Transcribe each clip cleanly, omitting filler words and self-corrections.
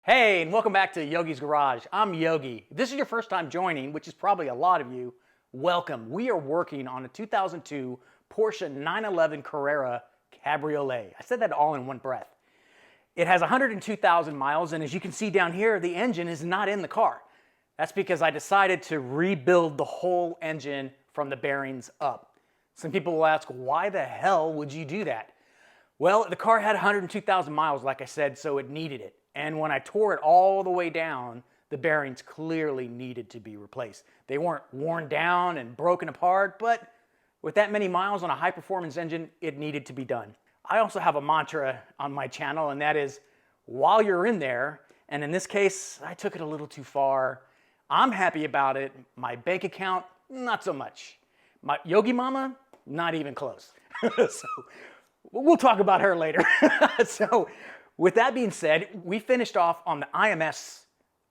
Hey, and welcome back to Yogi's Garage. I'm Yogi. If this is your first time joining, which is probably a lot of you, welcome. We are working on a 2002 Porsche 911 Carrera Cabriolet. I said that all in one breath. It has 102,000 miles, and as you can see down here, the engine is not in the car. That's because I decided to rebuild the whole engine from the bearings up. Some people will ask, why the hell would you do that? Well, the car had 102,000 miles, like I said, so it needed it. And when I tore it all the way down, the bearings clearly needed to be replaced. They weren't worn down and broken apart, but with that many miles on a high-performance engine, it needed to be done. I also have a mantra on my channel, and that is, while you're in there, and in this case, I took it a little too far. I'm happy about it. My bank account, not so much. My Yogi Mama, not even close. So we'll talk about her later. So with that being said, we finished off on the IMS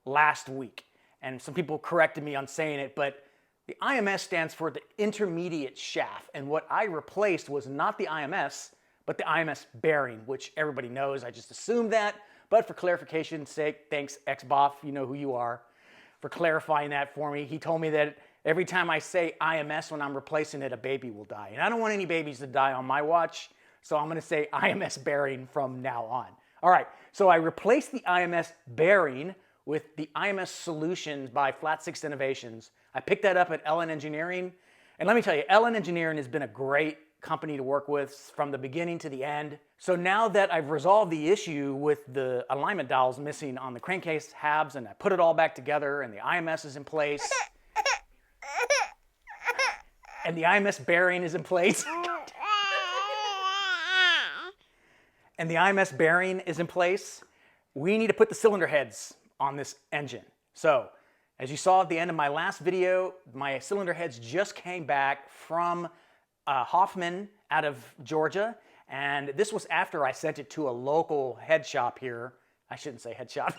last week. And some people corrected me on saying it, but the IMS stands for the intermediate shaft. And what I replaced was not the IMS, but the IMS bearing, which everybody knows. I just assumed that. But for clarification's sake, thanks XBoff, you know who you are, for clarifying that for me. He told me that every time I say IMS when I'm replacing it, a baby will die. And I don't want any babies to die on my watch, so I'm gonna say IMS bearing from now on. All right, so I replaced the IMS bearing with the IMS Solutions by Flat Six Innovations. I picked that up at LN Engineering. And let me tell you, LN Engineering has been a great company to work with from the beginning to the end. So now that I've resolved the issue with the alignment dowels missing on the crankcase tabs, and I put it all back together, and the IMS is in place, and the IMS bearing is in place, and the IMS bearing is in place, we need to put the cylinder heads on this engine. So, as you saw at the end of my last video, my cylinder heads just came back from Hoffman out of Georgia, and this was after I sent it to a local head shop here. I shouldn't say head shop.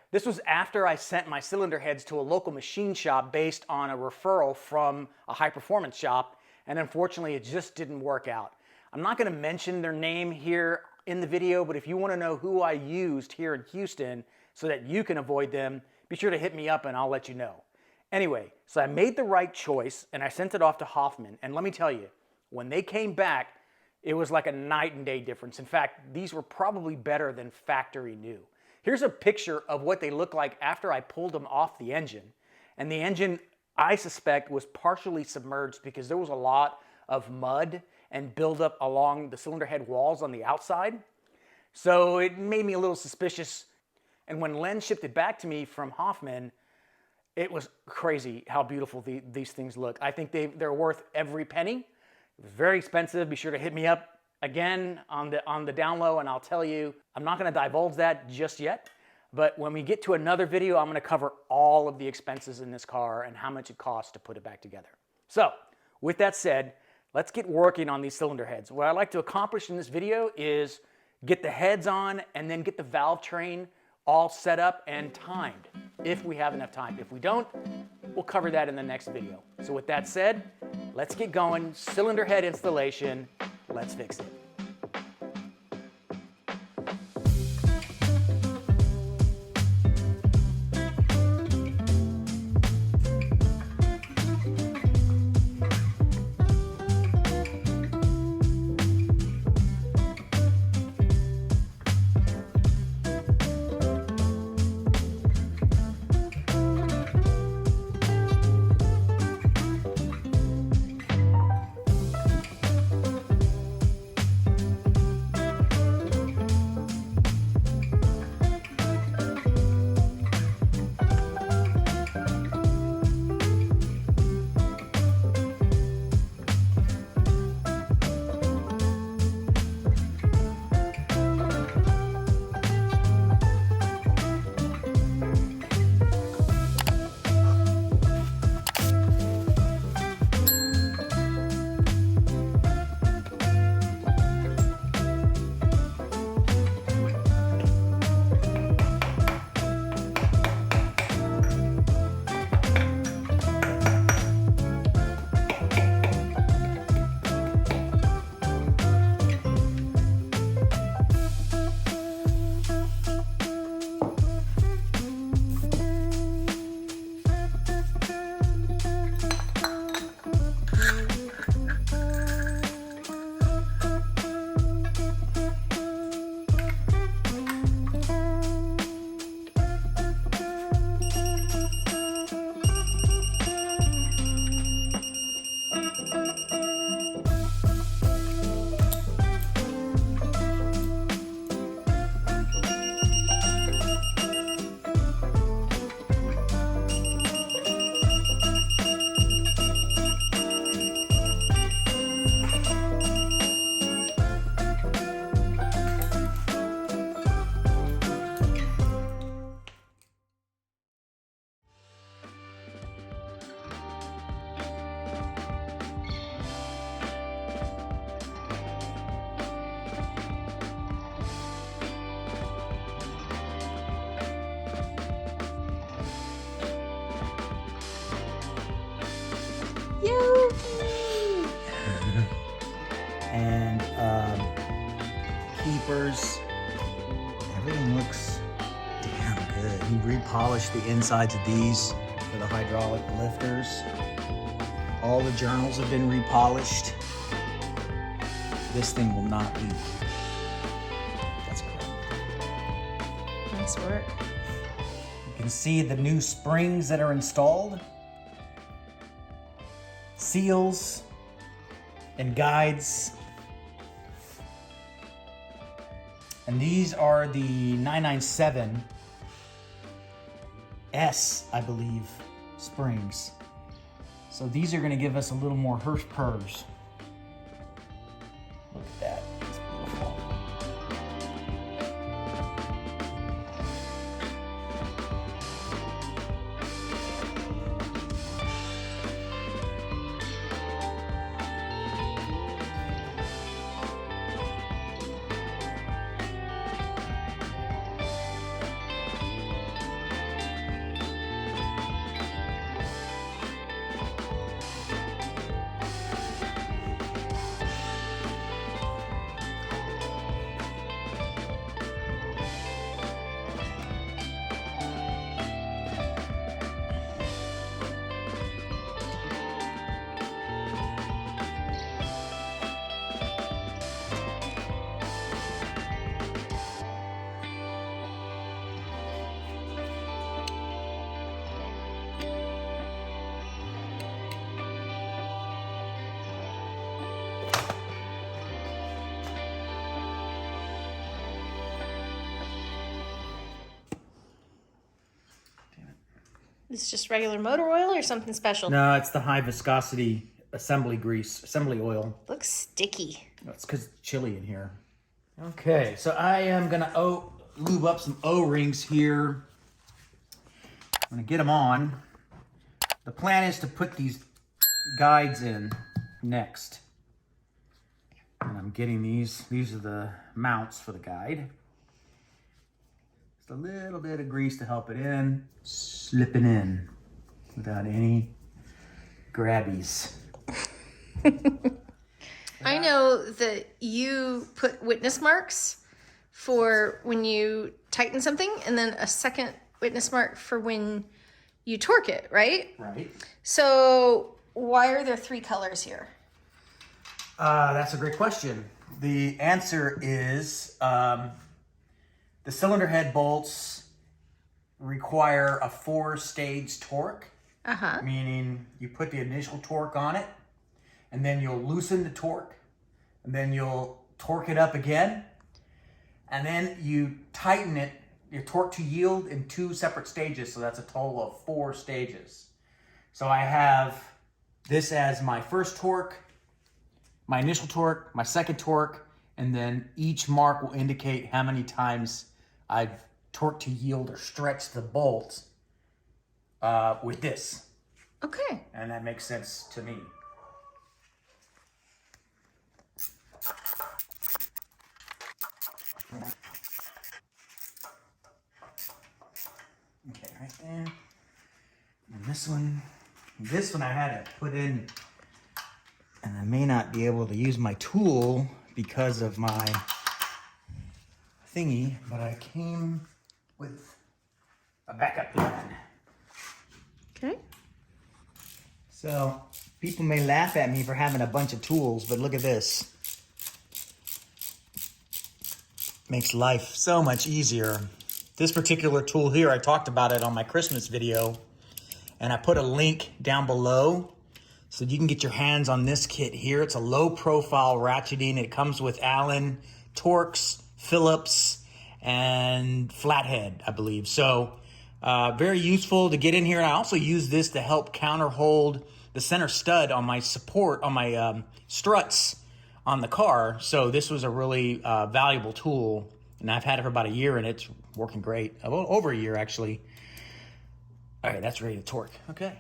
This was after I sent my cylinder heads to a local machine shop based on a referral from a high-performance shop, and unfortunately it just didn't work out. I'm not going to mention their name here in the video, but if you want to know who I used here in Houston so that you can avoid them, be sure to hit me up and I'll let you know. Anyway, so I made the right choice and I sent it off to Hoffman. And let me tell you, when they came back, it was like a night and day difference. In fact, these were probably better than factory new. Here's a picture of what they look like after I pulled them off the engine. And the engine, I suspect, was partially submerged because there was a lot of mud and buildup along the cylinder head walls on the outside. So it made me a little suspicious. And when Len shipped it back to me from Hoffman, it was crazy how beautiful these things look. I think they're worth every penny. Very expensive. Be sure to hit me up again on the down low, and I'll tell you, I'm not gonna divulge that just yet, but when we get to another video, I'm gonna cover all of the expenses in this car and how much it costs to put it back together. So, with that said, let's get working on these cylinder heads. What I'd like to accomplish in this video is get the heads on and then get the valve train all set up and timed, if we have enough time. If we don't, we'll cover that in the next video. So with that said, let's get going. Cylinder head installation, let's fix it. and keepers. Everything looks damn good. He repolished the insides of these for the hydraulic lifters. All the journals have been repolished. This thing will not leak. That's great. Nice work. You can see the new springs that are installed. Seals and guides. And these are the 997S, I believe, springs. So these are going to give us a little more Hirsch purrs. Look at that. It's beautiful. This is just regular motor oil or something special? No, it's the high viscosity assembly grease, assembly oil. Looks sticky. It's because it's chilly in here. Okay, so I am gonna lube up some O-rings here. I'm gonna get them on. The plan is to put these guides in next. And I'm getting these are the mounts for the guide. Just a little bit of grease to help it in. Slipping in without any grabbies. I know that you put witness marks for when you tighten something and then a second witness mark for when you torque it, right? Right. So why are there 3 colors here? That's a great question. The answer is the cylinder head bolts require a 4-stage torque, meaning you put the initial torque on it, and then you'll loosen the torque, and then you'll torque it up again, and then you tighten it, your torque to yield in 2 separate stages, so that's a total of 4 stages. So I have this as my first torque, my initial torque, my second torque, and then each mark will indicate how many times I've torque to yield or stretch the bolt with this. Okay. And that makes sense to me. Okay, right there. And this one I had to put in, and I may not be able to use my tool because of my thingy, but I came with a backup plan. Okay. So people may laugh at me for having a bunch of tools, but look at this. Makes life so much easier. This particular tool here, I talked about it on my Christmas video, and I put a link down below so you can get your hands on this kit here. It's a low profile ratcheting. It comes with Allen, Torx, Phillips, and flathead, I believe. So very useful to get in here. And I also use this to help counter hold the center stud on my support, on my struts on the car. So this was a really valuable tool, and I've had it for about a year, and it's working great. Over a year, actually. All right, that's ready to torque. Okay.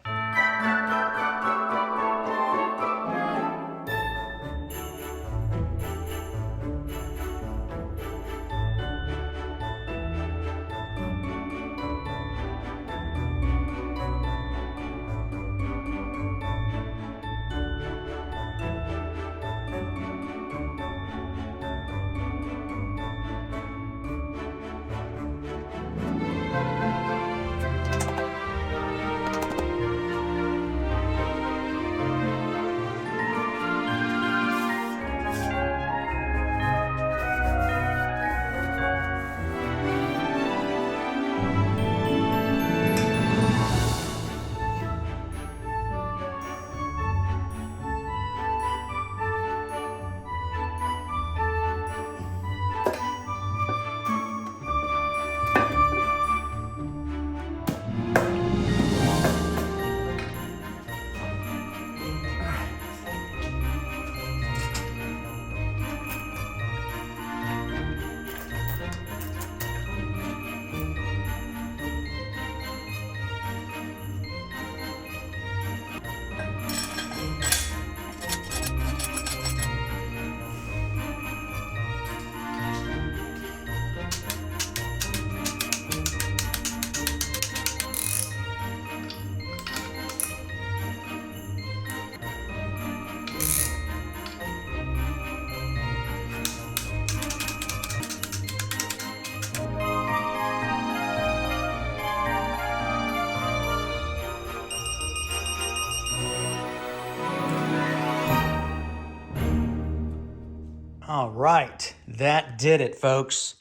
All right, that did it, folks.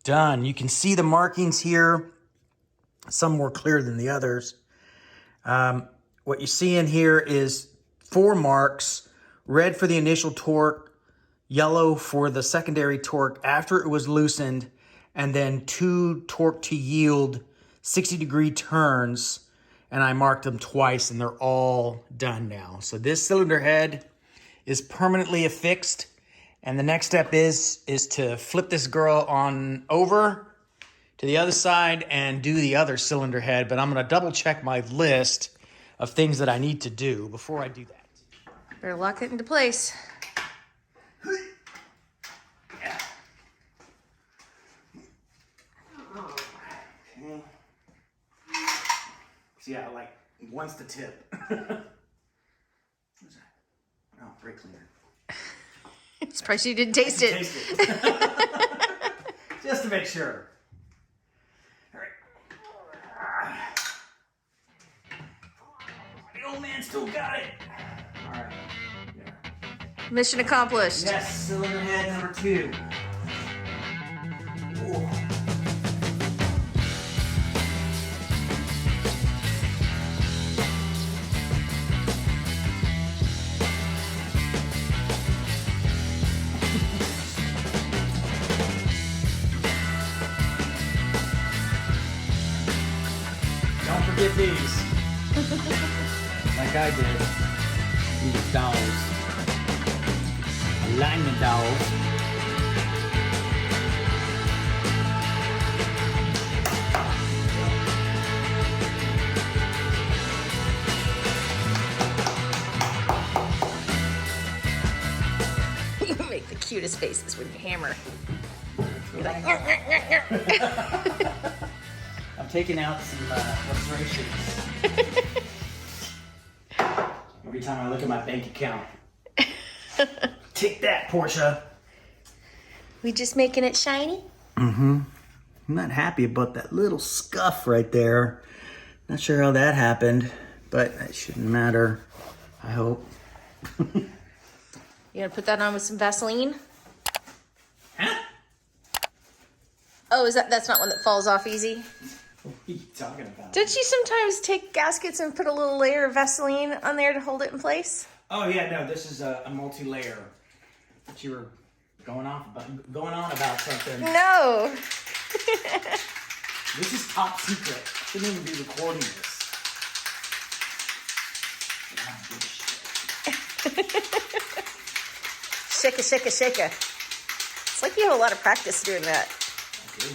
Done. You can see the markings here. Some more clear than the others. What you see in here is 4 marks, red for the initial torque, yellow for the secondary torque after it was loosened, and then 2 torque to yield 60-degree turns, and I marked them twice, and they're all done now. So this cylinder head is permanently affixed, and the next step is to flip this girl on over to the other side and do the other cylinder head, but I'm gonna double check my list of things that I need to do before I do that. Better lock it into place. Yeah. Okay. See, yeah, like, one's the tip. What's that? Oh, brake cleaner. Surprised you didn't taste it. Taste it. Just to make sure. All right. The old man still got it. All right. Yeah. Mission accomplished. Yes, cylinder head number 2. Ooh. Don't forget these. Like I did. These dolls. Alignment dolls. You make the cutest faces when you hammer. You're like, I'm taking out some illustrations. Every time I look at my bank account. Take that, Porsche. we just making it shiny? I'm not happy about that little scuff right there. Not sure how that happened, but it shouldn't matter, I hope. You gonna put that on with some Vaseline? Huh? Oh, that's not one that falls off easy? What are you talking about? Don't you sometimes take gaskets and put a little layer of Vaseline on there to hold it in place? Oh yeah, no, this is a multi-layer. But you were going on about something. No. This is top secret. Shouldn't even be recording this. Shaka, shaka, shaka. It's like you have a lot of practice doing that. Okay.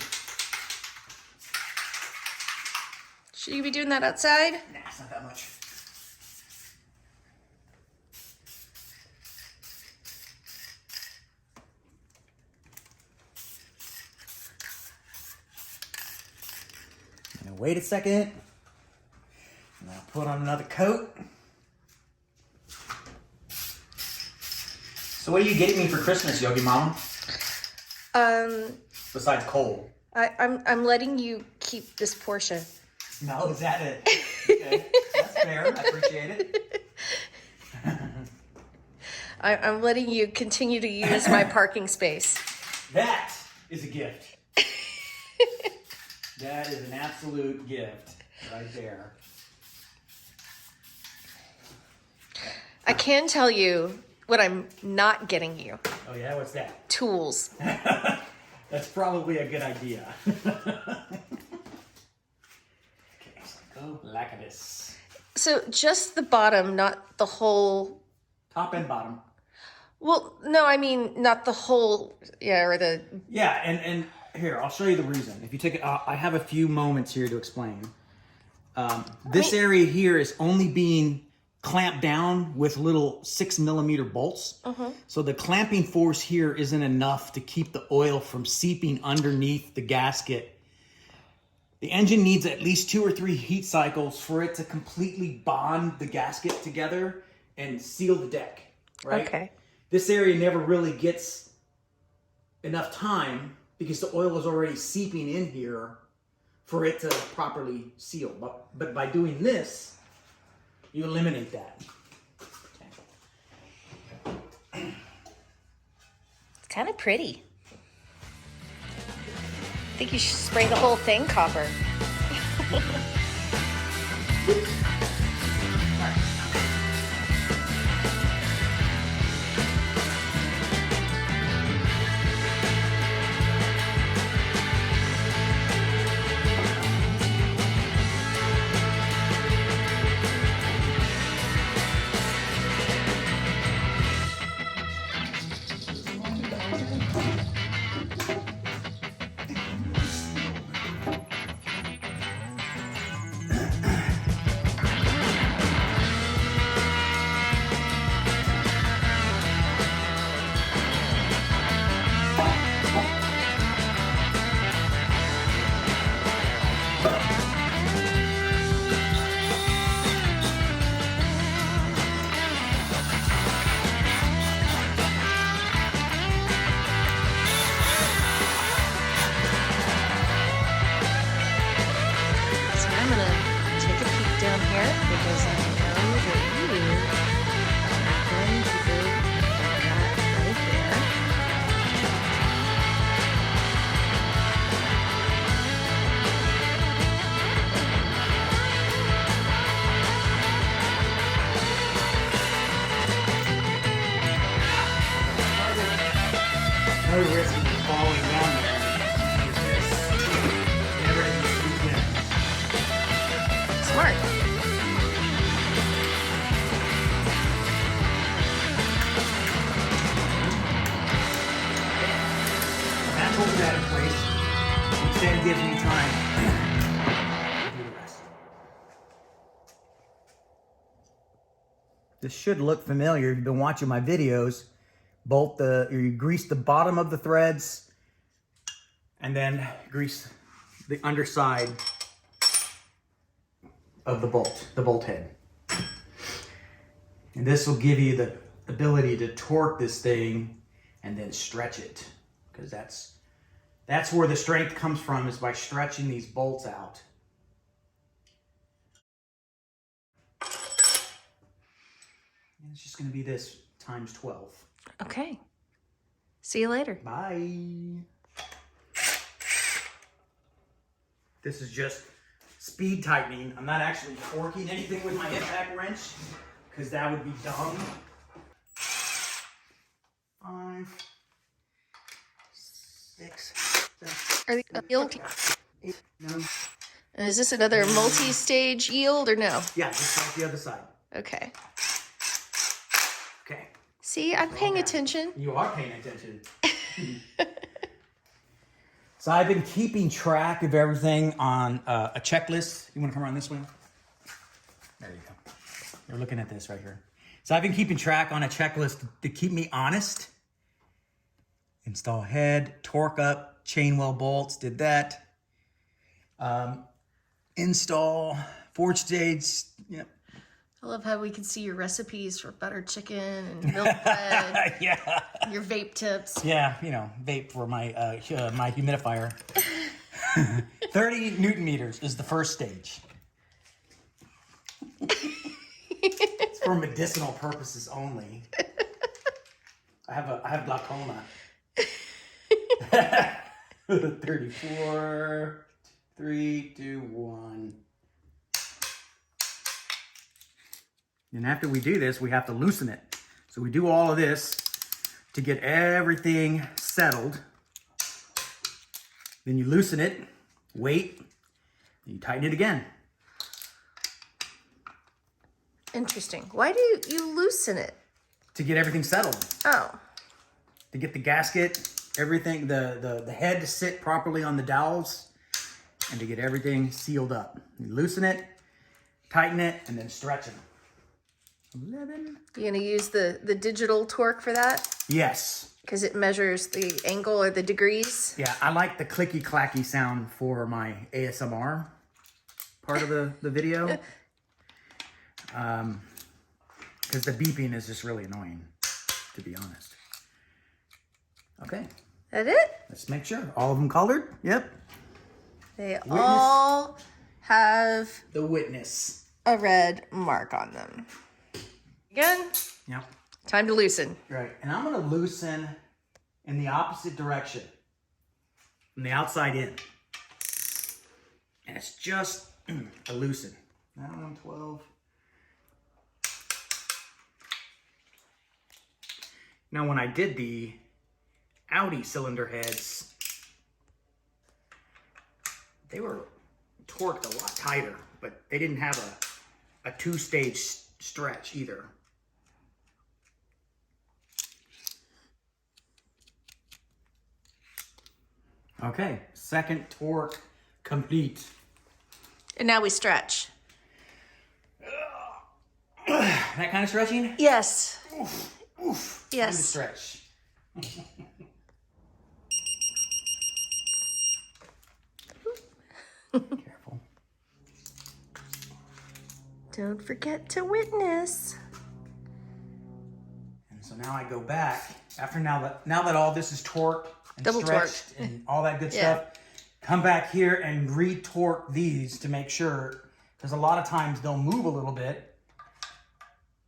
Should you be doing that outside? Nah, it's not that much. Wait a second. And I'll put on another coat. So what are you getting me for Christmas, Yogi Mama? Besides coal. I'm letting you keep this Porsche. No, is that it? Okay. That's fair. I appreciate it. I'm letting you continue to use my parking space. That is a gift. That is an absolute gift right there. I can tell you what I'm not getting you. Oh yeah, what's that? Tools. That's probably a good idea. Okay, so go like this. So just the bottom, not the whole. Top and bottom. Well, no, I mean not the whole. Yeah, or the. Yeah, and here, I'll show you the reason. If you take it, I have a few moments here to explain. This area here is only being clamped down with little 6mm bolts. So the clamping force here isn't enough to keep the oil from seeping underneath the gasket. The engine needs at least 2 or 3 heat cycles for it to completely bond the gasket together and seal the deck, right? Okay. This area never really gets enough time because the oil is already seeping in here for it to properly seal. But by doing this, you eliminate that. kind of pretty. I think you should spray the whole thing copper. Because I know that you are going to go that right there. No risk of falling down there with this. Never again. Smart. Hold that in place, which then gives me time to do the rest. This should look familiar if you've been watching my videos. You grease the bottom of the threads and then grease the underside of the bolt head. And this will give you the ability to torque this thing and then stretch it, because that's where the strength comes from, is by stretching these bolts out. And it's just going to be this times 12. Okay. See you later. Bye. This is just speed tightening. I'm not actually torquing anything with my impact wrench, because that would be dumb. 5, 6, 7, Are they yield? 8, 9. And is this another multi-stage yield or no? Yeah, just like the other side. Okay. Okay. See, I'm paying attention. You are paying attention. So I've been keeping track of everything on a checklist. You want to come around this way? There you go. You're looking at this right here. So I've been keeping track on a checklist to keep me honest. Install head, torque up, chain well bolts, did that. Install forge stage, yep. I love how we can see your recipes for buttered chicken and milk bread. Yeah. Your vape tips. Yeah, vape for my my humidifier. 30 Newton meters is the first stage. It's for medicinal purposes only. I have glaucoma. 34, 3, 2, 1. And after we do this, we have to loosen it. So we do all of this to get everything settled. Then you loosen it, wait, and you tighten it again. Interesting. Why do you loosen it? To get everything settled. Oh. To get the gasket, everything, the head to sit properly on the dowels, and to get everything sealed up. You loosen it, tighten it, and then stretch it. 11. You gonna use the digital torque for that? Yes. Because it measures the angle or the degrees? Yeah, I like the clicky clacky sound for my ASMR part of the video. Because the beeping is just really annoying, to be honest. Okay. That it? Let's make sure. All of them colored? Yep. They all have The witness. a red mark on them. Again, Yep. time to loosen. Right. And I'm going to loosen in the opposite direction, from the outside in. And it's just a loosen. Now 112. Now when I did the Audi cylinder heads, they were torqued a lot tighter, but they didn't have a two-stage stretch either. Okay, second torque complete. And now we stretch. That kind of stretching? Yes. Oof, oof. Yes. Time to stretch. Careful. Don't forget to witness. And so now I go back after now that all this is torqued and Double stretched torqued. and all that good Yeah. stuff. Come back here and re-torque these to make sure, because a lot of times they'll move a little bit.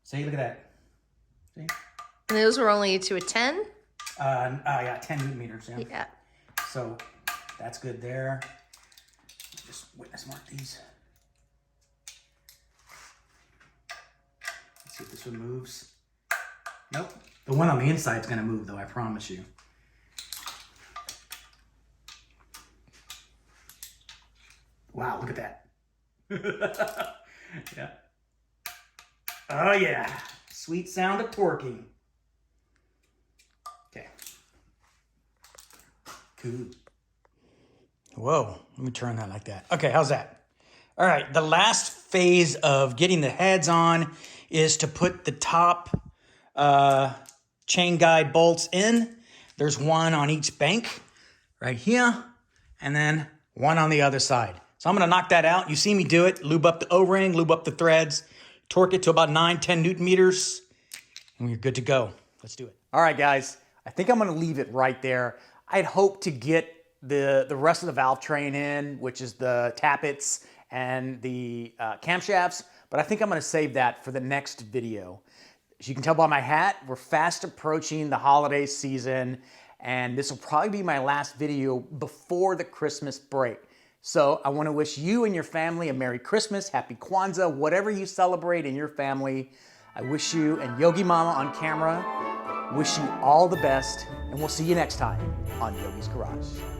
See, look at that. See? And those were only to a 10? Yeah, 10 Newton meters. Yeah. Yeah. So that's good there. Just witness mark these. Let's see if this one moves. Nope. The one on the inside is going to move, though, I promise you. Wow, look at that. Yeah. Oh, yeah. Sweet sound of torquing. Okay. Cool. Whoa, let me turn that like that. Okay, how's that? All right, the last phase of getting the heads on is to put the top chain guide bolts in. There's one on each bank right here, and then one on the other side. So I'm gonna knock that out. You see me do it, lube up the O-ring, lube up the threads, torque it to about 9-10 Newton meters, and we're good to go. Let's do it. All right, guys, I think I'm gonna leave it right there. I'd hoped to get the rest of the valve train in, which is the tappets and the camshafts, but I think I'm gonna save that for the next video. As you can tell by my hat, we're fast approaching the holiday season, and this will probably be my last video before the Christmas break. So I wanna wish you and your family a Merry Christmas, Happy Kwanzaa, whatever you celebrate in your family. I wish you and Yogi Mama on camera, wish you all the best, and we'll see you next time on Yogi's Garage.